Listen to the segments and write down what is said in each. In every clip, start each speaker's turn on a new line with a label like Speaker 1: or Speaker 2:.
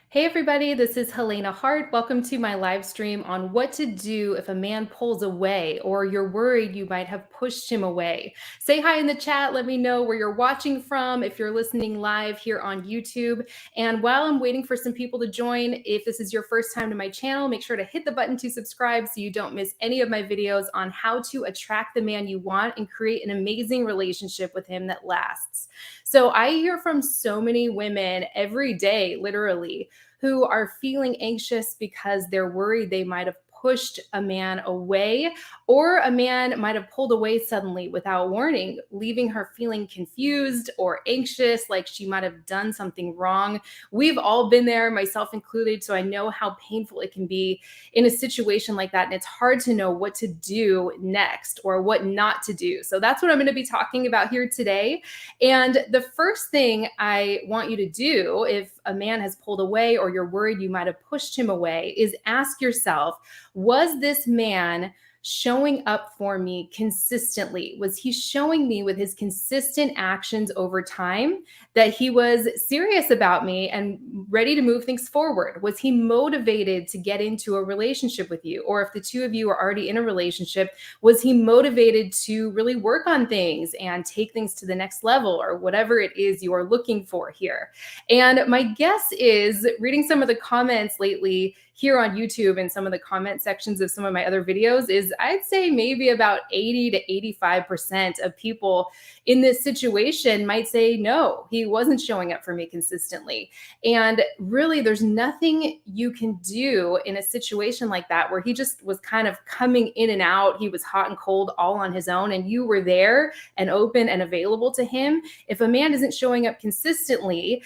Speaker 1: Hey everybody, this is Helena Hart. Welcome to my live stream on what to do if a man pulls away or you're worried you might have pushed him away. Say hi in the chat. Let me know where you're watching from if you're listening live here on YouTube. And while I'm waiting for some people to join, if this is your first time to my channel, make sure to hit the button to subscribe so you don't miss any of my videos on how to attract the man you want and create an amazing relationship with him that lasts. So I hear from so many women every day, literally, who are feeling anxious because they're worried they might have pushed a man away, or a man might have pulled away suddenly without warning, leaving her feeling confused or anxious, like she might have done something wrong. We've all been there, myself included, so I know how painful it can be in a situation like that. And it's hard to know what to do next or what not to do. So that's what I'm going to be talking about here today. And the first thing I want you to do if a man has pulled away or you're worried you might have pushed him away is ask yourself, was this man showing up for me consistently? Was he showing me with his consistent actions over time that he was serious about me and ready to move things forward? Was he motivated to get into a relationship with you? Or if the two of you are already in a relationship, was he motivated to really work on things and take things to the next level or whatever it is you are looking for here? And my guess is, reading some of the comments lately here on YouTube and some of the comment sections of some of my other videos, is I'd say maybe about 80 to 85% of people in this situation might say, no, he wasn't showing up for me consistently. And really, there's nothing you can do in a situation like that where he just was kind of coming in and out. He was hot and cold all on his own, and you were there and open and available to him. If a man isn't showing up consistently,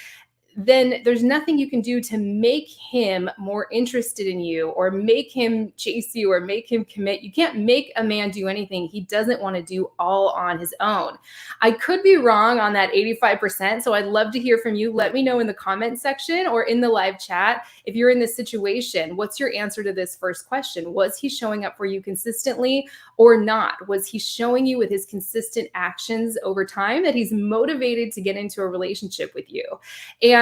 Speaker 1: then there's nothing you can do to make him more interested in you or make him chase you or make him commit. You can't make a man do anything he doesn't want to do all on his own. I could be wrong on that 85%. So I'd love to hear from you. Let me know in the comment section or in the live chat if you're in this situation. What's your answer to this first question? Was he showing up for you consistently or not? Was he showing you with his consistent actions over time that he's motivated to get into a relationship with you? And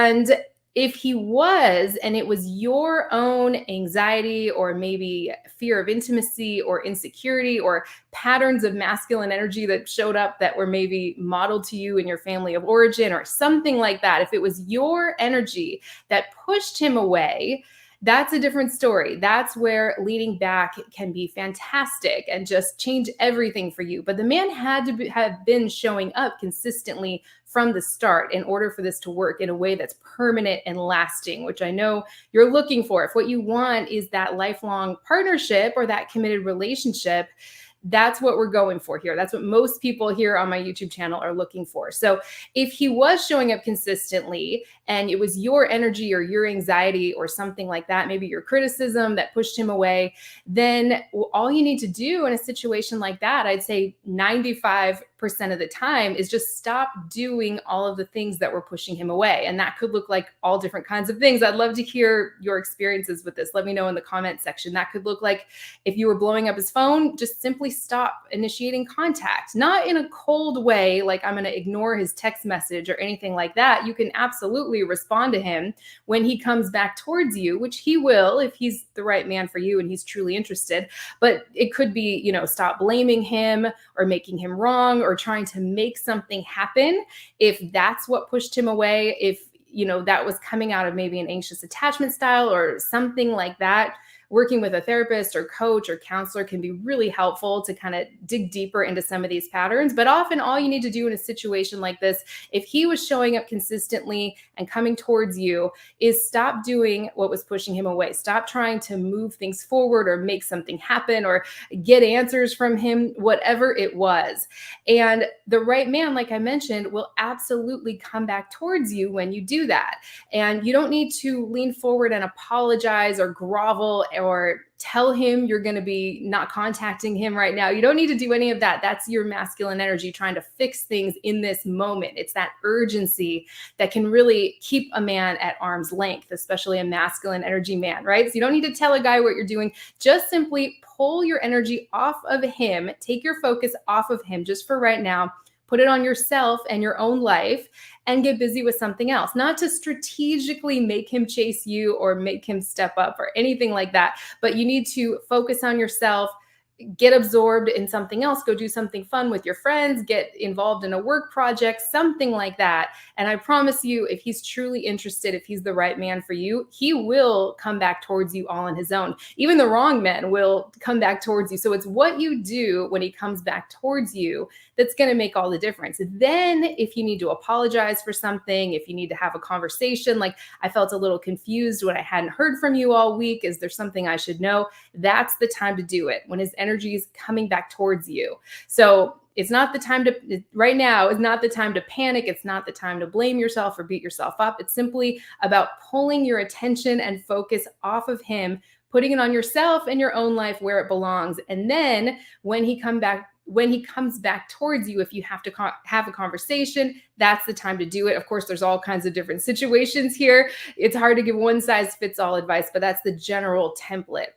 Speaker 1: if he was, and it was your own anxiety or maybe fear of intimacy or insecurity or patterns of masculine energy that showed up that were maybe modeled to you in your family of origin or something like that, if it was your energy that pushed him away, that's a different story. That's where leaning back can be fantastic and just change everything for you. But the man had to have been showing up consistently from the start in order for this to work in a way that's permanent and lasting, which I know you're looking for. If what you want is that lifelong partnership or that committed relationship, that's what we're going for here. That's what most people here on my YouTube channel are looking for. So if he was showing up consistently and it was your energy or your anxiety or something like that, maybe your criticism that pushed him away, then all you need to do in a situation like that, I'd say 95% of the time, is just stop doing all of the things that were pushing him away. And that could look like all different kinds of things. I'd love to hear your experiences with this. Let me know in the comment section. That could look like, if you were blowing up his phone, just simply stop initiating contact, not in a cold way, like I'm going to ignore his text message or anything like that. You can absolutely respond to him when he comes back towards you, which he will if he's the right man for you and he's truly interested. But it could be, stop blaming him or making him wrong or trying to make something happen. If that's what pushed him away, if that was coming out of maybe an anxious attachment style or something like that, working with a therapist or coach or counselor can be really helpful to kind of dig deeper into some of these patterns. But often all you need to do in a situation like this, if he was showing up consistently and coming towards you, is stop doing what was pushing him away. Stop trying to move things forward or make something happen or get answers from him, whatever it was. And the right man, like I mentioned, will absolutely come back towards you when you do that. And you don't need to lean forward and apologize or grovel or tell him you're going to be not contacting him right now. You don't need to do any of that. That's your masculine energy trying to fix things in this moment. It's that urgency that can really keep a man at arm's length, especially a masculine energy man, right? So you don't need to tell a guy what you're doing. Just simply pull your energy off of him, take your focus off of him just for right now, put it on yourself and your own life, and get busy with something else, not to strategically make him chase you or make him step up or anything like that. But you need to focus on yourself, get absorbed in something else, go do something fun with your friends, get involved in a work project, something like that. And I promise you, if he's truly interested, if he's the right man for you, he will come back towards you all on his own. Even the wrong men will come back towards you. So it's what you do when he comes back towards you that's going to make all the difference. Then if you need to apologize for something, if you need to have a conversation, like I felt a little confused when I hadn't heard from you all week, is there something I should know? That's the time to do it, when his energy is coming back towards you. So it's not the time to, right now is not the time to panic. It's not the time to blame yourself or beat yourself up. It's simply about pulling your attention and focus off of him, putting it on yourself and your own life where it belongs. And then when he comes back towards you, if you have to have a conversation, that's the time to do it. Of course, there's all kinds of different situations here. It's hard to give one size fits all advice, but that's the general template.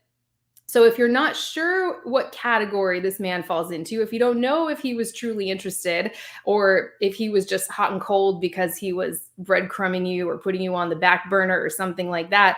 Speaker 1: So if you're not sure what category this man falls into, if you don't know if he was truly interested or if he was just hot and cold because he was breadcrumbing you or putting you on the back burner or something like that,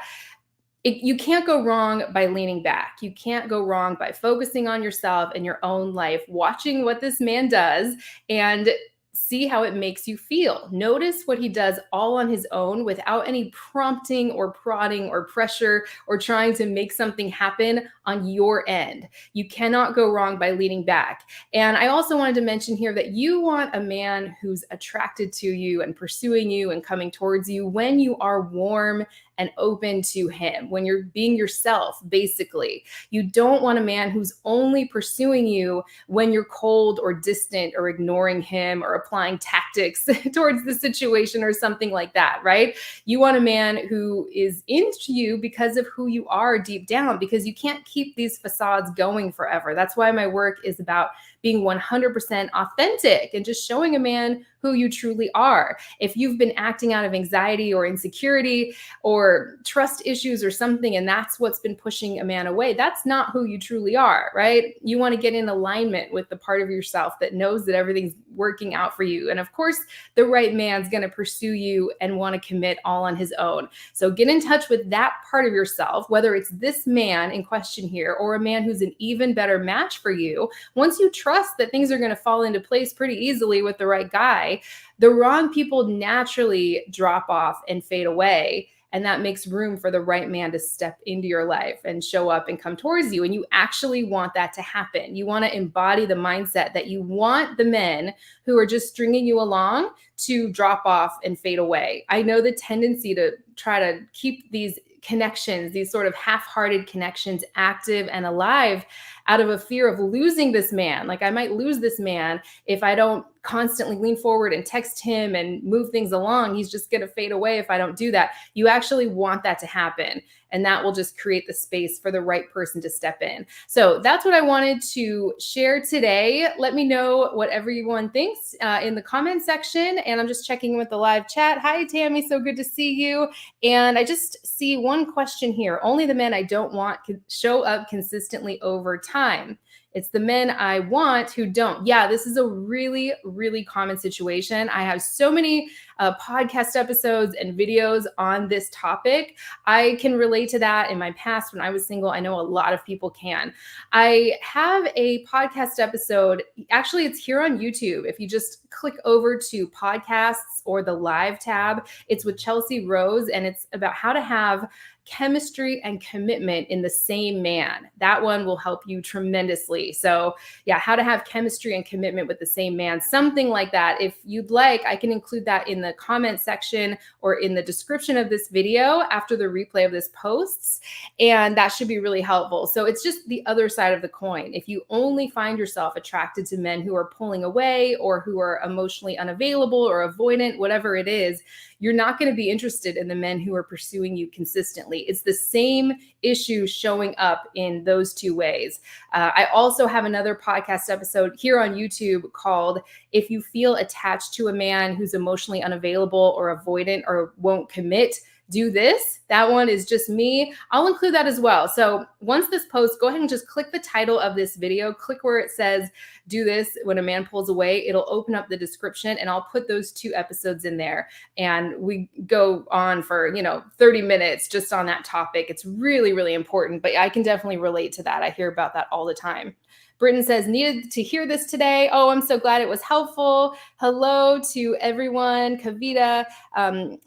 Speaker 1: you can't go wrong by leaning back. You can't go wrong by focusing on yourself and your own life, watching what this man does and see how it makes you feel. Notice what he does all on his own without any prompting or prodding or pressure or trying to make something happen on your end. You cannot go wrong by leaning back. And I also wanted to mention here that you want a man who's attracted to you and pursuing you and coming towards you when you are warm and open to him, when you're being yourself, basically. You don't want a man who's only pursuing you when you're cold or distant or ignoring him or applying tactics towards the situation or something like that, right? You want a man who is into you because of who you are deep down, because you can't keep these facades going forever. That's why my work is about being 100% authentic and just showing a man who you truly are. If you've been acting out of anxiety or insecurity or trust issues or something, and that's what's been pushing a man away, that's not who you truly are, right? You want to get in alignment with the part of yourself that knows that everything's working out for you. And of course, the right man's going to pursue you and want to commit all on his own. So get in touch with that part of yourself, whether it's this man in question here or a man who's an even better match for you. Once you trust that things are going to fall into place pretty easily with the right guy, the wrong people naturally drop off and fade away. And that makes room for the right man to step into your life and show up and come towards you. And you actually want that to happen. You want to embody the mindset that you want the men who are just stringing you along to drop off and fade away. I know the tendency to try to keep these connections, these sort of half-hearted connections, active and alive out of a fear of losing this man. Like, I might lose this man if I don't constantly lean forward and text him and move things along. He's just going to fade away if I don't do that. You actually want that to happen. And that will just create the space for the right person to step in. So that's what I wanted to share today. Let me know what everyone thinks in the comment section. And I'm just checking with the live chat. Hi, Tammy. So good to see you. And I just see one question here. Only the men I don't want can show up consistently over time. It's the men I want who don't. Yeah, this is a really, really common situation. I have so many podcast episodes and videos on this topic. I can relate to that in my past when I was single. I know a lot of people can. I have a podcast episode. Actually, it's here on YouTube. If you just click over to podcasts or the live tab, it's with Chelsea Rose, and it's about how to have chemistry and commitment in the same man. That one will help you tremendously. So yeah, how to have chemistry and commitment with the same man, something like that. If you'd like, I can include that in the comment section or in the description of this video after the replay of this posts. And that should be really helpful. So it's just the other side of the coin. If you only find yourself attracted to men who are pulling away or who are emotionally unavailable or avoidant, whatever it is, you're not going to be interested in the men who are pursuing you consistently. It's the same issue showing up in those two ways. I also have another podcast episode here on YouTube called If You Feel Attached to a Man Who's Emotionally Unavailable or Avoidant or Won't Commit, do this. That one is just me. I'll include that as well. So once this post, go ahead and just click the title of this video, click where it says do this when a man pulls away. It'll open up the description and I'll put those 2 episodes in there. And we go on for, 30 minutes just on that topic. It's really, really important, but I can definitely relate to that. I hear about that all the time. Britton says, needed to hear this today. Oh, I'm so glad it was helpful. Hello to everyone. Kavita,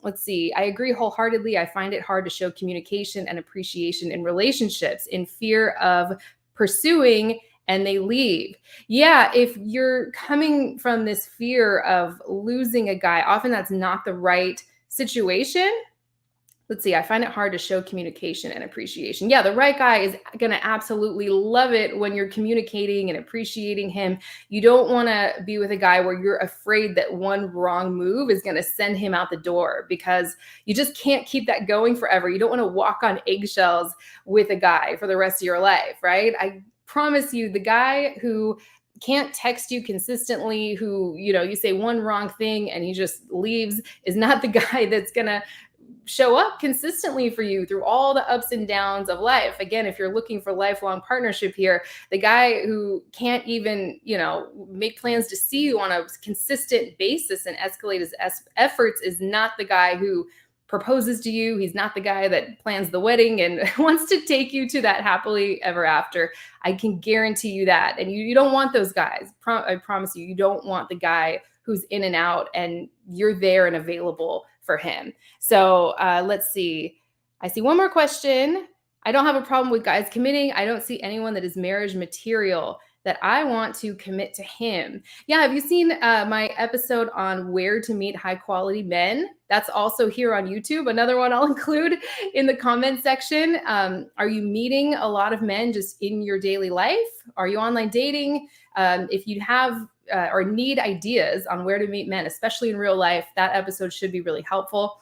Speaker 1: let's see. I agree wholeheartedly. I find it hard to show communication and appreciation in relationships in fear of pursuing and they leave. Yeah, if you're coming from this fear of losing a guy, often that's not the right situation. Let's see, I find it hard to show communication and appreciation. Yeah, the right guy is going to absolutely love it when you're communicating and appreciating him. You don't want to be with a guy where you're afraid that one wrong move is going to send him out the door, because you just can't keep that going forever. You don't want to walk on eggshells with a guy for the rest of your life, right? I promise you, the guy who can't text you consistently, who, you say one wrong thing and he just leaves, is not the guy that's going to show up consistently for you through all the ups and downs of life. Again, if you're looking for lifelong partnership here, the guy who can't even, make plans to see you on a consistent basis and escalate his efforts is not the guy who proposes to you. He's not the guy that plans the wedding and wants to take you to that happily ever after. I can guarantee you that. And you don't want those guys. I promise you, you don't want the guy who's in and out and you're there and available for him. So let's see. I see one more question. I don't have a problem with guys committing. I don't see anyone that is marriage material that I want to commit to him. Yeah, have you seen my episode on where to meet high quality men? That's also here on YouTube. Another one I'll include in the comment section. Are you meeting a lot of men just in your daily life? Are you online dating? If you have or need ideas on where to meet men, especially in real life, that episode should be really helpful.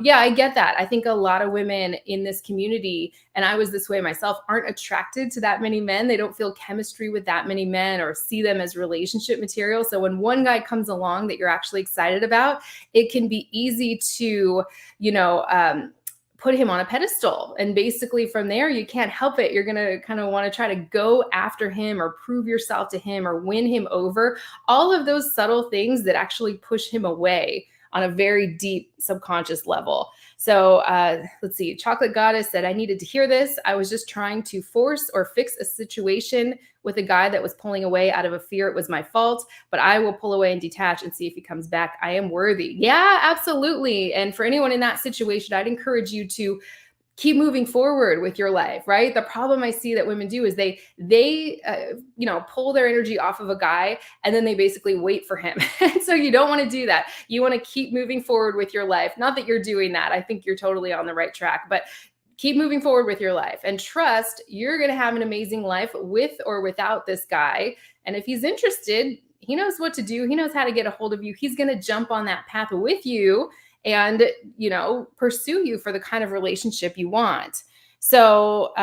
Speaker 1: Yeah, I get that. I think a lot of women in this community, and I was this way myself, aren't attracted to that many men. They don't feel chemistry with that many men or see them as relationship material. So when one guy comes along that you're actually excited about, it can be easy to, put him on a pedestal. And basically from there, you can't help it. You're going to kind of want to try to go after him or prove yourself to him or win him over. All of those subtle things that actually push him away on a very deep subconscious level. So let's see. Chocolate Goddess said, I needed to hear this. I was just trying to force or fix a situation with a guy that was pulling away out of a fear it was my fault, but I will pull away and detach and see if he comes back. I am worthy. Yeah, absolutely. And for anyone in that situation, I'd encourage you to keep moving forward with your life, right? The problem I see that women do is they pull their energy off of a guy and then they basically wait for him. And so you don't want to do that. You want to keep moving forward with your life. Not that you're doing that. I think you're totally on the right track, but keep moving forward with your life and trust you're going to have an amazing life with or without this guy. And if he's interested, he knows what to do. He knows how to get a hold of you. He's going to jump on that path with you and, pursue you for the kind of relationship you want. So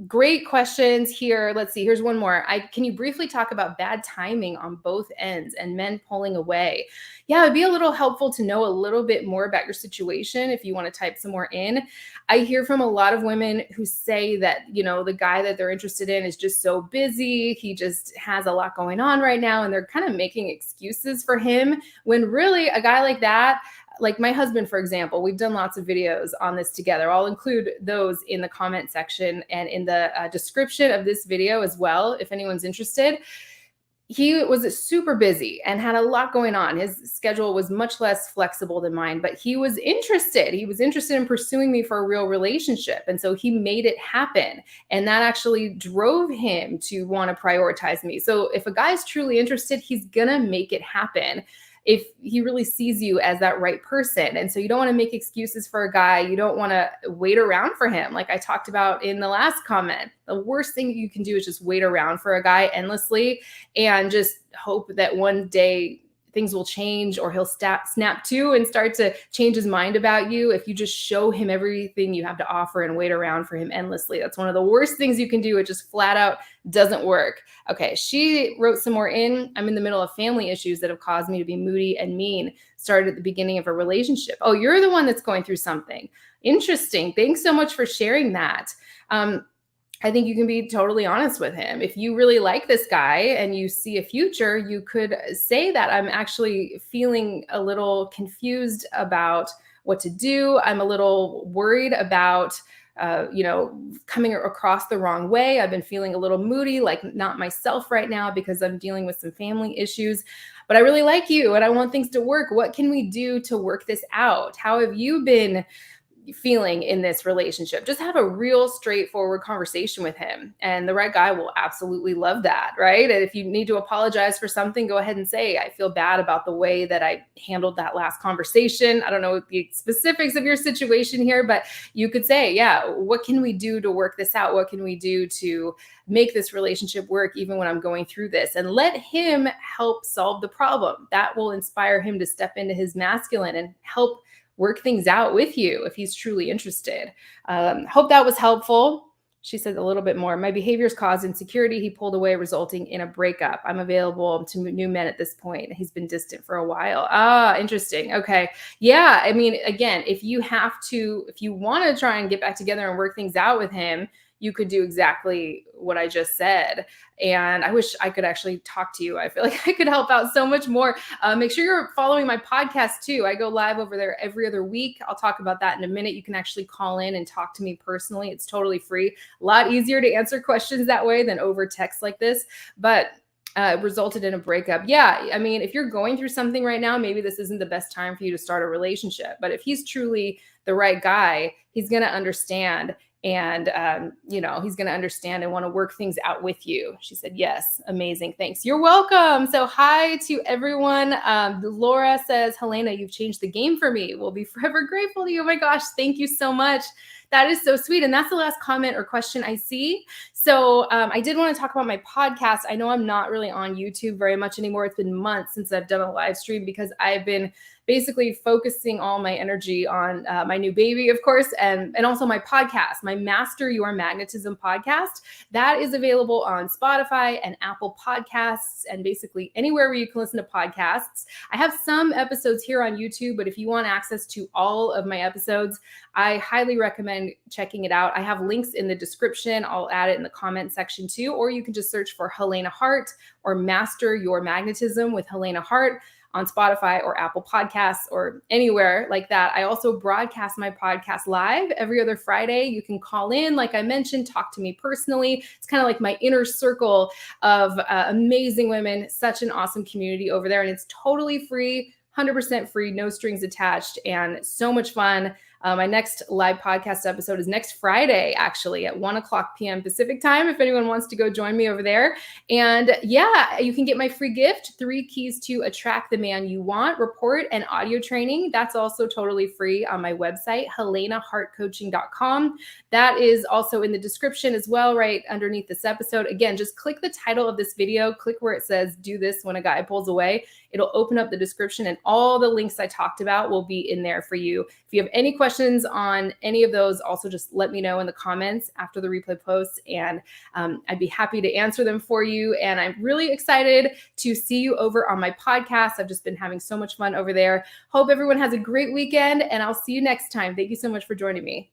Speaker 1: great questions here. Let's see. Here's one more. Can you briefly talk about bad timing on both ends and men pulling away? Yeah, it'd be a little helpful to know a little bit more about your situation if you want to type some more in. I hear from a lot of women who say that, the guy that they're interested in is just so busy. He just has a lot going on right now. And they're kind of making excuses for him when really a guy like that, like my husband, for example, we've done lots of videos on this together. I'll include those in the comment section and in the description of this video as well, if anyone's interested. He was super busy and had a lot going on. His schedule was much less flexible than mine, but he was interested. He was interested in pursuing me for a real relationship. And so he made it happen. And that actually drove him to want to prioritize me. So if a guy's truly interested, he's going to make it happen if he really sees you as that right person. And so you don't want to make excuses for a guy. You don't want to wait around for him. Like I talked about in the last comment, the worst thing you can do is just wait around for a guy endlessly and just hope that one day things will change, or he'll snap to and start to change his mind about you if you just show him everything you have to offer and wait around for him endlessly. That's one of the worst things you can do. It just flat out doesn't work. Okay, she wrote some more in. I'm in the middle of family issues that have caused me to be moody and mean. Started at the beginning of a relationship. Oh, you're the one that's going through something. Interesting. Thanks so much for sharing that. I think you can be totally honest with him. If you really like this guy and you see a future, you could say that I'm actually feeling a little confused about what to do. I'm a little worried about, coming across the wrong way. I've been feeling a little moody, like not myself right now because I'm dealing with some family issues. But I really like you and I want things to work. What can we do to work this out? How have you been feeling in this relationship? Just have a real straightforward conversation with him, and the right guy will absolutely love that, right? And if you need to apologize for something, go ahead and say, I feel bad about the way that I handled that last conversation. I don't know the specifics of your situation here, but you could say, yeah, what can we do to work this out? What can we do to make this relationship work even when I'm going through this? And let him help solve the problem. That will inspire him to step into his masculine and help work things out with you if he's truly interested. Hope that was helpful. She said a little bit more. My behaviors caused insecurity. He pulled away, resulting in a breakup. I'm available to new men at this point. He's been distant for a while. Ah, interesting. Okay. Yeah. I mean, again, if you want to try and get back together and work things out with him, you could do exactly what I just said. And I wish I could actually talk to you. I feel like I could help out so much more. Make sure you're following my podcast too. I go live over there every other week. I'll talk about that in a minute. You can actually call in and talk to me personally. It's totally free. A lot easier to answer questions that way than over text like this. But resulted in a breakup. Yeah, I mean, if you're going through something right now, maybe this isn't the best time for you to start a relationship. But if he's truly the right guy, he's going to understand. And, he's going to understand and want to work things out with you. She said, yes. Amazing. Thanks. You're welcome. So hi to everyone. Laura says, Helena, you've changed the game for me. We'll be forever grateful to you. Oh my gosh. Thank you so much. That is so sweet. And that's the last comment or question I see. So I did want to talk about my podcast. I know I'm not really on YouTube very much anymore. It's been months since I've done a live stream because I've been basically focusing all my energy on my new baby, of course, and also my podcast, my Master Your Magnetism podcast. That is available on Spotify and Apple Podcasts and basically anywhere where you can listen to podcasts. I have some episodes here on YouTube, but if you want access to all of my episodes, I highly recommend checking it out. I have links in the description. I'll add it in the comment section too, or you can just search for Helena Hart or Master Your Magnetism with Helena Hart on Spotify or Apple Podcasts or anywhere like that. I also broadcast my podcast live every other Friday. You can call in, like I mentioned, talk to me personally. It's kind of like my inner circle of amazing women, such an awesome community over there. And it's totally free, 100% free, no strings attached, and so much fun. My next live podcast episode is next Friday, actually, at 1:00 p.m. Pacific time, if anyone wants to go join me over there. And yeah, you can get my free gift, 3 keys to attract the man you want, report and audio training. That's also totally free on my website, helenahartcoaching.com. That is also in the description as well, right underneath this episode. Again, just click the title of this video, click where it says, do this when a guy pulls away. It'll open up the description and all the links I talked about will be in there for you. If you have any questions on any of those, also just let me know in the comments after the replay posts, and I'd be happy to answer them for you. And I'm really excited to see you over on my podcast. I've just been having so much fun over there. Hope everyone has a great weekend, and I'll see you next time. Thank you so much for joining me.